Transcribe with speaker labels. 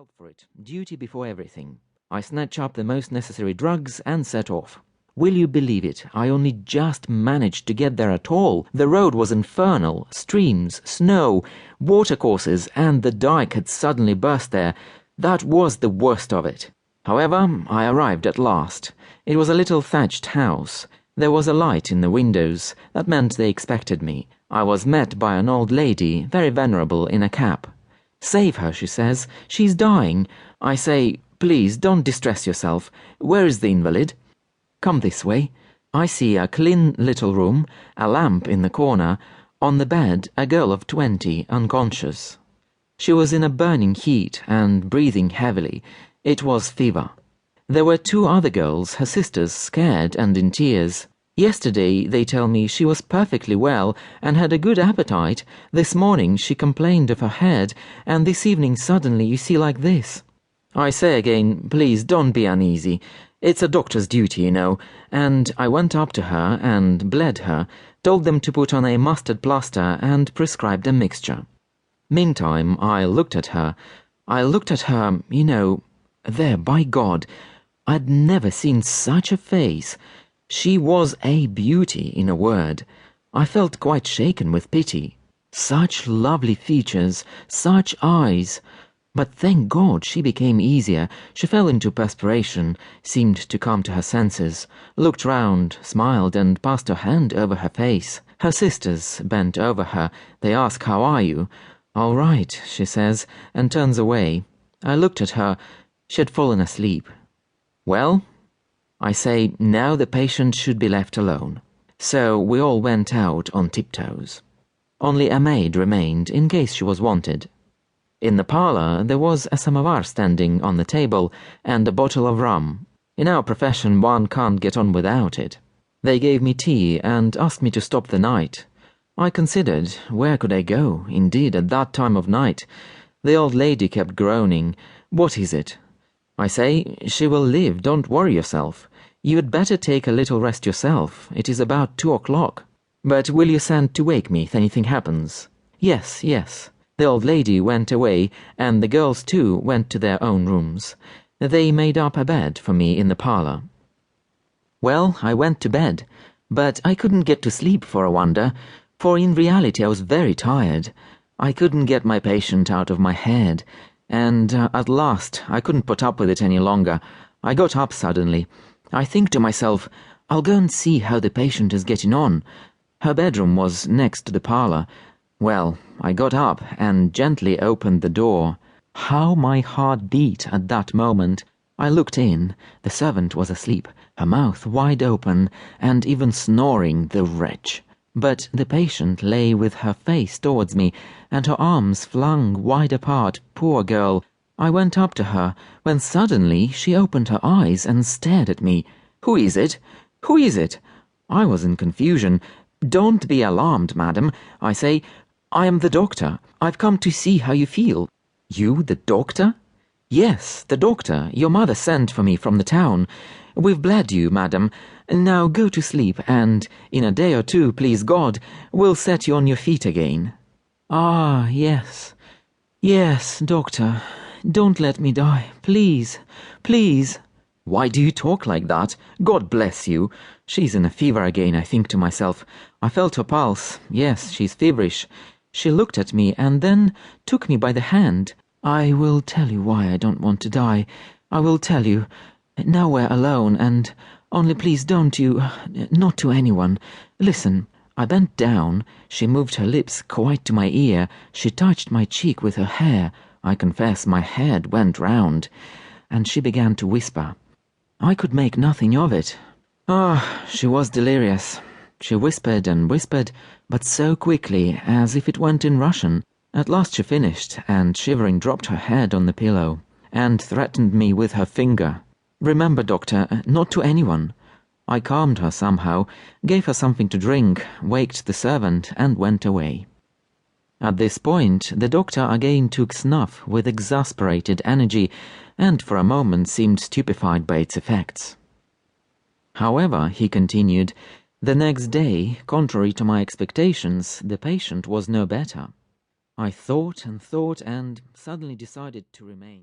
Speaker 1: help for it. Duty before everything. I snatched up the most necessary drugs and set off. Will you believe it? I only just managed to get there at all. The road was infernal. Streams, snow, watercourses, and the dike had suddenly burst there. That was the worst of it. However, I arrived at last. It was a little thatched house. There was a light in the windows. That meant they expected me. I was met by an old lady, very venerable, in a cap. "Save her," she says. "She's dying." I say, "Please, don't distress yourself. Where is the invalid?" "Come this way." I see a clean little room, a lamp in the corner, on the bed a girl of 20, unconscious. She was in a burning heat and breathing heavily. It was fever. There were 2 other girls, her sisters, scared and in tears. Yesterday, they tell me, she was perfectly well and had a good appetite. This morning she complained of her head, and this evening suddenly you see like this. I say again, please don't be uneasy. It's a doctor's duty, you know. And I went up to her and bled her, told them to put on a mustard plaster and prescribed a mixture. Meantime, I looked at her, you know, there, by God, I'd never seen such a face. She was a beauty, in a word. I felt quite shaken with pity. Such lovely features, such eyes. But thank God she became easier. She fell into perspiration, seemed to come to her senses, looked round, smiled, and passed her hand over her face. Her sisters bent over her. They ask, "How are you?" "All right," she says, and turns away. I looked at her. She had fallen asleep. "Well?" I say, now the patient should be left alone. So we all went out on tiptoes. Only a maid remained in case she was wanted. In the parlour there was a samovar standing on the table and a bottle of rum. In our profession one can't get on without it. They gave me tea and asked me to stop the night. I considered, where could I go, indeed, at that time of night? The old lady kept groaning. "What is it?" I say, "She will live, don't worry yourself. You had better take a little rest yourself. It is about 2 o'clock. But will you send to wake me if anything happens?" Yes. The old lady went away, and the girls too went to their own rooms. They made up a bed for me in the parlour. Well, I went to bed, but I couldn't get to sleep for a wonder, for in reality I was very tired. I couldn't get my patient out of my head, and at last I couldn't put up with it any longer. I got up suddenly. I think to myself, I'll go and see how the patient is getting on. Her bedroom was next to the parlour. Well, I got up and gently opened the door. How my heart beat at that moment. I looked in. The servant was asleep, her mouth wide open, and even snoring, the wretch. But the patient lay with her face towards me, and her arms flung wide apart, poor girl. I went up to her, when suddenly she opened her eyes and stared at me. "Who is it? Who is it?" I was in confusion. "Don't be alarmed, madam," I say. "I am the doctor. I've come to see how you feel." "You, the doctor?" "Yes, the doctor. Your mother sent for me from the town. We've bled you, madam. Now go to sleep, and in a day or 2, please God, we'll set you on your feet again." "Ah, yes, doctor. Don't let me die, please, please." "Why do you talk like that? God bless you. She's in a fever again, I think to myself. I felt her pulse. Yes, she's feverish." She looked at me and then took me by the hand. "I will tell you why I don't want to die. I will tell you. Now we're alone, and only please don't you, not to anyone. Listen." I bent down. She moved her lips quite to my ear. She touched my cheek with her hair. I confess my head went round, and she began to whisper. I could make nothing of it. She was delirious. She whispered and whispered, but so quickly, as if it went in Russian. At last she finished, and shivering dropped her head on the pillow, and threatened me with her finger. "Remember, doctor, not to anyone." I calmed her somehow, gave her something to drink, waked the servant, and went away. At this point, the doctor again took snuff with exasperated energy, and for a moment seemed stupefied by its effects. However, he continued, the next day, contrary to my expectations, the patient was no better. I thought and suddenly decided to remain.